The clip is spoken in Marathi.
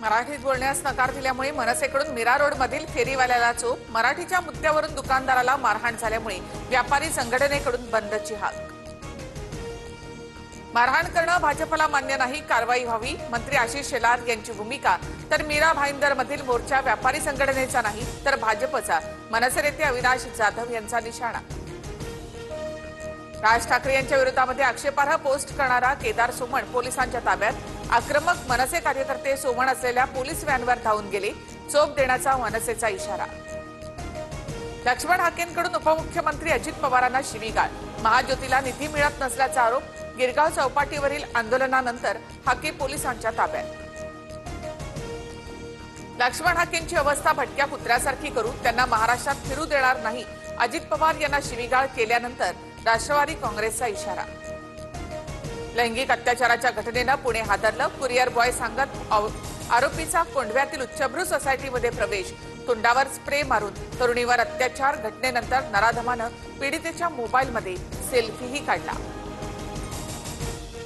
मराठीत बोलण्यास नकार दिल्यामुळे मनसेकडून मीरा रोड मधील फेरीवाल्याला चोप, मराठीच्या मुद्द्यावरून दुकानदाराला मारहाण झाल्यामुळे व्यापारी संघटनेकडून बंदची हाक। मारहाण करणं भाजपला मान्य नाही, कारवाई व्हावी, मंत्री आशिष शेलार यांची भूमिका। तर मीरा भाईंदर मधील मोर्चा व्यापारी संघटनेचा नाही तर भाजपचा, मनसे नेते अविनाश जाधव यांचा निशाणा। राज ठाकरे यांच्या विरोधामध्ये आक्षेपार्ह पोस्ट करणारा केदार सोमण पोलिसांच्या ताब्यात, आक्रमक मनसे कार्यकर्ते सोमण असलेल्या पोलीस व्हॅनवर धावून गेले, चोप देण्याचा मनसेचा इशारा। लक्ष्मण हाकेंकडून उपमुख्यमंत्री अजित पवारांना शिवीगाळ, महाज्योतीला निधी मिळत नसल्याचा आरोप, गिरगाव चौपाटीवरील आंदोलनानंतर हाके पोलिसांच्या ताब्यात। लक्ष्मण हाकेंची अवस्था भटक्या कुत्र्यासारखी करू, त्यांना महाराष्ट्रात फिरू देणार नाही, अजित पवार यांना शिवीगाळ केल्यानंतर राष्ट्रवादी काँग्रेसचा इशारा। लैंगिक अत्याचाराच्या घटनेनं पुणे हादरलं, कुरिअर बॉय सांगत आरोपीचा कोंढव्यातील उच्चभ्रू सोसायटीमध्ये प्रवेश, तोंडावर स्प्रे मारून तरुणीवर अत्याचार, घटनेनंतर नराधमानं पीडितेच्या मोबाईलमध्ये सेल्फीही काढला।